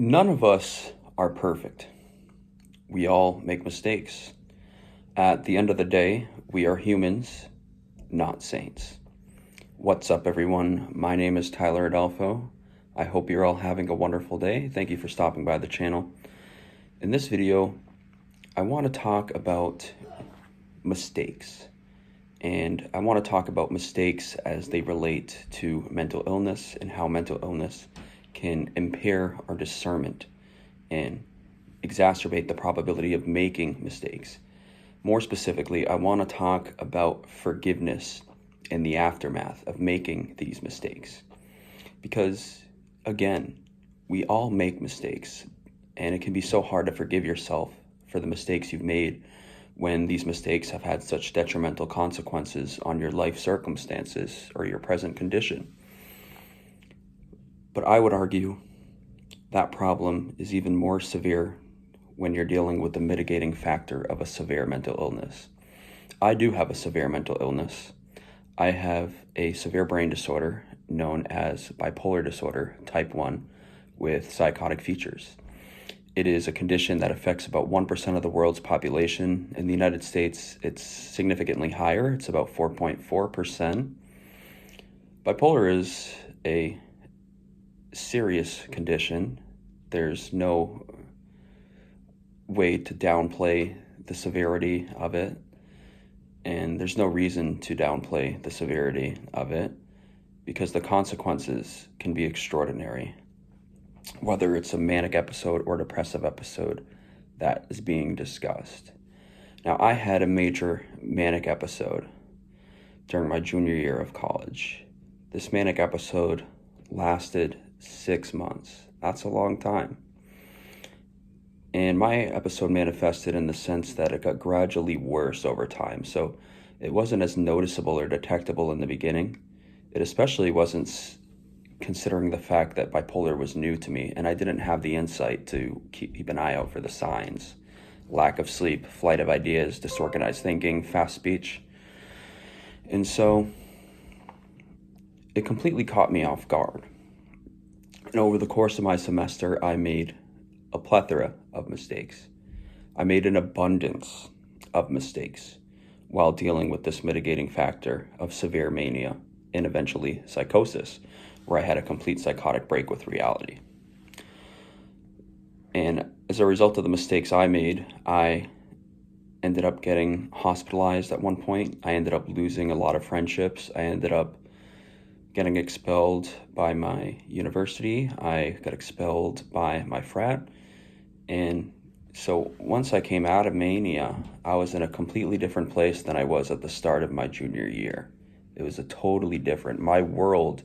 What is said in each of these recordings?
None of us are perfect. We all make mistakes. At the end of the day, we are humans, not saints. What's up, everyone? My name is Tyler Adolfo. I hope you're all having a wonderful day. Thank you for stopping by the channel. In this video, I want to talk about mistakes. And I want to talk about mistakes as they relate to mental illness and how mental illness can impair our discernment and exacerbate the probability of making mistakes. More specifically, I want to talk about forgiveness and the aftermath of making these mistakes. Because, again, we all make mistakes, and it can be so hard to forgive yourself for the mistakes you've made when these mistakes have had such detrimental consequences on your life circumstances or your present condition. But I would argue that problem is even more severe when you're dealing with the mitigating factor of a severe mental illness. I do have a severe mental illness. I have a severe brain disorder known as bipolar disorder type 1 with psychotic features. It is a condition that affects about 1% of the world's population. In the United States, it's significantly higher. It's about 4.4%. Bipolar is a serious condition. There's no way to downplay the severity of it, and there's no reason to downplay the severity of it because the consequences can be extraordinary, whether it's a manic episode or depressive episode that is being discussed. Now, I had a major manic episode during my junior year of college. This manic episode lasted 6 months. That's a long time. And my episode manifested in the sense that it got gradually worse over time. So it wasn't as noticeable or detectable in the beginning. It especially wasn't considering the fact that bipolar was new to me and I didn't have the insight to keep an eye out for the signs. Lack of sleep, flight of ideas, disorganized thinking, fast speech. And so it completely caught me off guard. And over the course of my semester, I made a plethora of mistakes. I made an abundance of mistakes while dealing with this mitigating factor of severe mania and eventually psychosis, where I had a complete psychotic break with reality. And as a result of the mistakes I made, I ended up getting hospitalized at one point. I ended up losing a lot of friendships. I ended up getting expelled by my university. I got expelled by my frat. And so once I came out of mania, I was in a completely different place than I was at the start of my junior year. It was a totally different. My world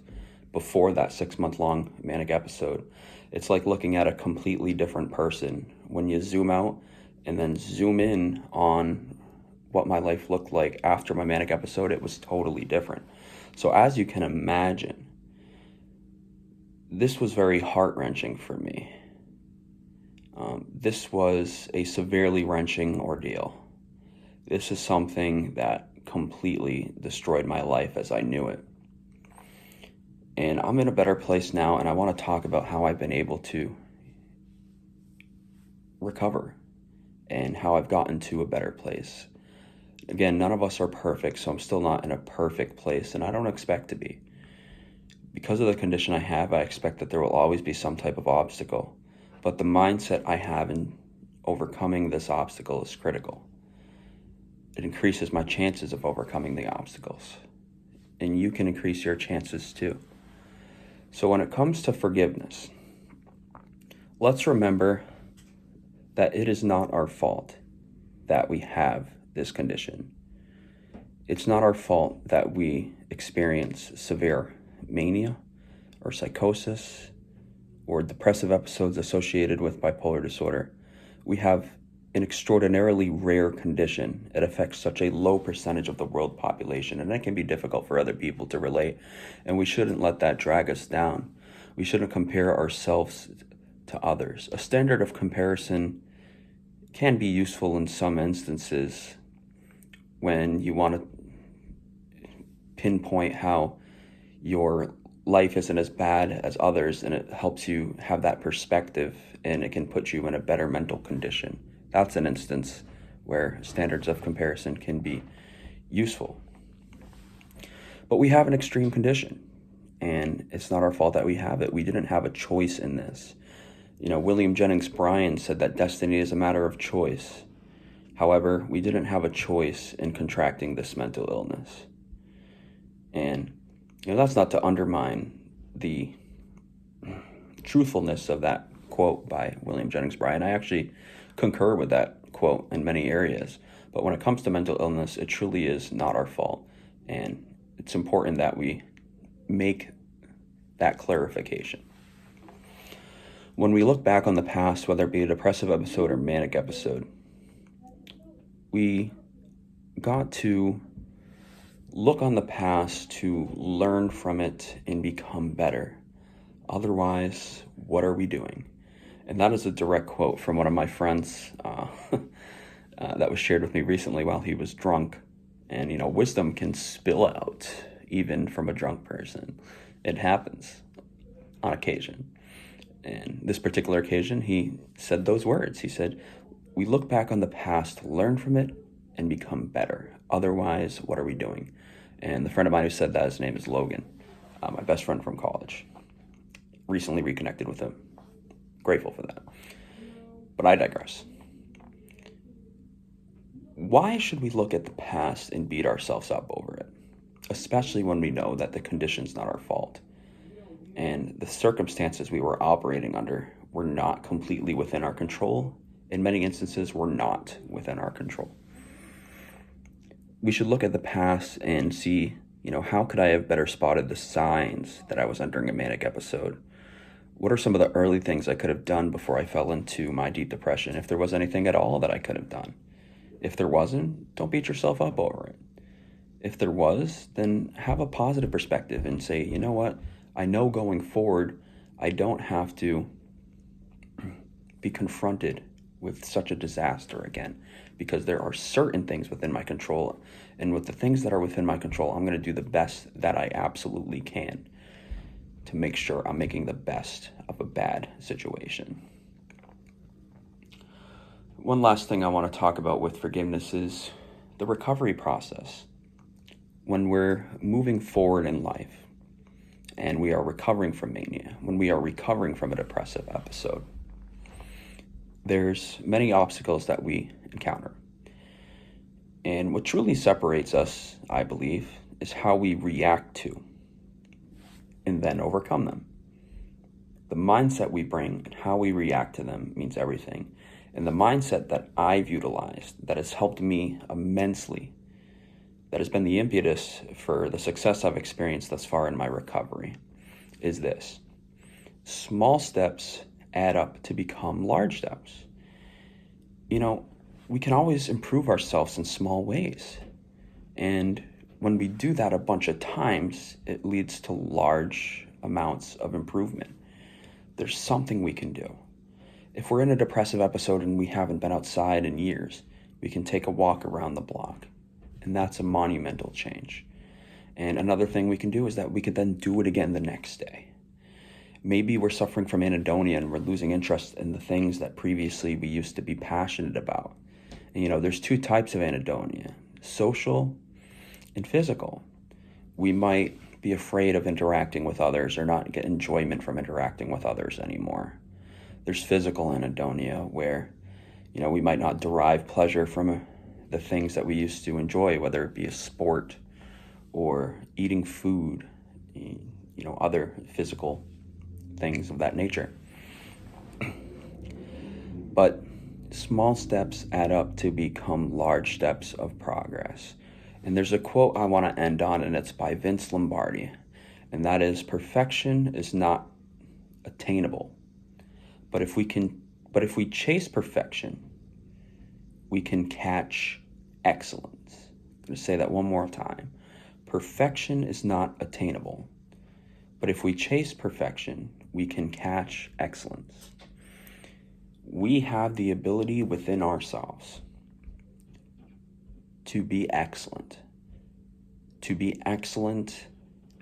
before that 6-month-long manic episode, it's like looking at a completely different person. When you zoom out and then zoom in on what my life looked like after my manic episode, it was totally different. So as you can imagine, this was very heart-wrenching for me. This was a severely wrenching ordeal. This is something that completely destroyed my life as I knew it. And I'm in a better place now, and I want to talk about how I've been able to recover and how I've gotten to a better place. Again, none of us are perfect, so I'm still not in a perfect place, and I don't expect to be. Because of the condition I have, I expect that there will always be some type of obstacle. But the mindset I have in overcoming this obstacle is critical. It increases my chances of overcoming the obstacles. And you can increase your chances too. So when it comes to forgiveness, let's remember that it is not our fault that we have this condition. It's not our fault that we experience severe mania or psychosis or depressive episodes associated with bipolar disorder. We have an extraordinarily rare condition. It affects such a low percentage of the world population, and it can be difficult for other people to relate, and we shouldn't let that drag us down. We shouldn't compare ourselves to others. A standard of comparison can be useful in some instances when you want to pinpoint how your life isn't as bad as others, and it helps you have that perspective, and it can put you in a better mental condition. That's an instance where standards of comparison can be useful. But we have an extreme condition, and it's not our fault that we have it. We didn't have a choice in this. William Jennings Bryan said that destiny is a matter of choice. However, we didn't have a choice in contracting this mental illness. And that's not to undermine the truthfulness of that quote by William Jennings Bryan. I actually concur with that quote in many areas. But when it comes to mental illness, it truly is not our fault. And it's important that we make that clarification. When we look back on the past, whether it be a depressive episode or manic episode, we got to look on the past to learn from it and become better. Otherwise, what are we doing? And that is a direct quote from one of my friends that was shared with me recently while he was drunk. And, wisdom can spill out even from a drunk person. It happens on occasion. And this particular occasion, he said those words. He said, we look back on the past, learn from it, and become better. Otherwise, what are we doing? And the friend of mine who said that, his name is Logan, my best friend from college. Recently reconnected with him. Grateful for that. But I digress. Why should we look at the past and beat ourselves up over it? Especially when we know that the condition's not our fault. And the circumstances we were operating under were not completely within our control. In many instances, were not within our control. We should look at the past and see, how could I have better spotted the signs that I was entering a manic episode? What are some of the early things I could have done before I fell into my deep depression? If there was anything at all that I could have done. If there wasn't, don't beat yourself up over it. If there was, then have a positive perspective and say, you know what? I know going forward, I don't have to be confronted with such a disaster again, because there are certain things within my control, and with the things that are within my control, I'm going to do the best that I absolutely can to make sure I'm making the best of a bad situation. One last thing I want to talk about with forgiveness is the recovery process. When we're moving forward in life and we are recovering from mania, when we are recovering from a depressive episode, there's many obstacles that we encounter. And what truly separates us, I believe, is how we react to and then overcome them. The mindset we bring and how we react to them means everything. And the mindset that I've utilized that has helped me immensely, that has been the impetus for the success I've experienced thus far in my recovery, is this. Small steps add up to become large steps. We can always improve ourselves in small ways. And when we do that a bunch of times, it leads to large amounts of improvement. There's something we can do. If we're in a depressive episode and we haven't been outside in years, we can take a walk around the block. And that's a monumental change. And another thing we can do is that we could then do it again the next day. Maybe we're suffering from anhedonia and we're losing interest in the things that previously we used to be passionate about. And there's two types of anhedonia, social and physical. We might be afraid of interacting with others or not get enjoyment from interacting with others anymore. There's physical anhedonia where, we might not derive pleasure from the things that we used to enjoy, whether it be a sport or eating food, other physical things of that nature. But small steps add up to become large steps of progress. And there's a quote I want to end on, and it's by Vince Lombardi. And that is, perfection is not attainable. But if we chase perfection, we can catch excellence. I'm going to say that one more time. Perfection is not attainable. But if we chase perfection, we can catch excellence. We have the ability within ourselves to be excellent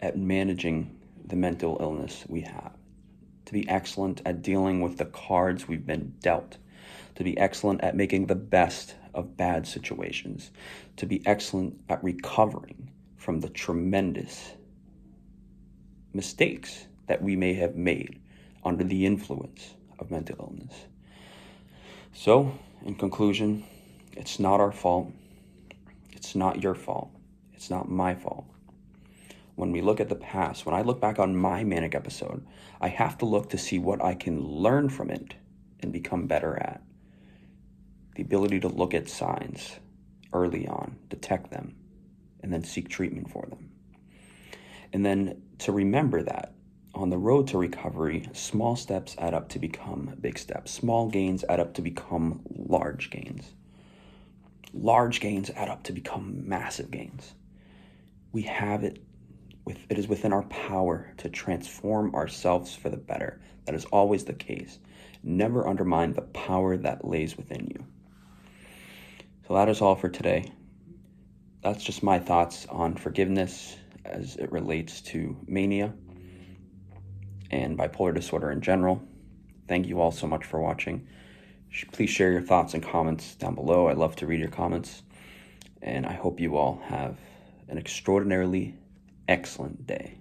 at managing the mental illness we have, to be excellent at dealing with the cards we've been dealt, to be excellent at making the best of bad situations, to be excellent at recovering from the tremendous mistakes that we may have made under the influence of mental illness. So, in conclusion, it's not our fault. It's not your fault. It's not my fault. When we look at the past, when I look back on my manic episode, I have to look to see what I can learn from it and become better at. The ability to look at signs early on, detect them, and then seek treatment for them. And then to remember that on the road to recovery, small steps add up to become big steps. Small gains add up to become large gains. Large gains add up to become massive gains. We have it. It is within our power to transform ourselves for the better. That is always the case. Never undermine the power that lays within you. So that is all for today. That's just my thoughts on forgiveness as it relates to mania and bipolar disorder in general. Thank you all so much for watching. Please share your thoughts and comments down below. I'd love to read your comments. And I hope you all have an extraordinarily excellent day.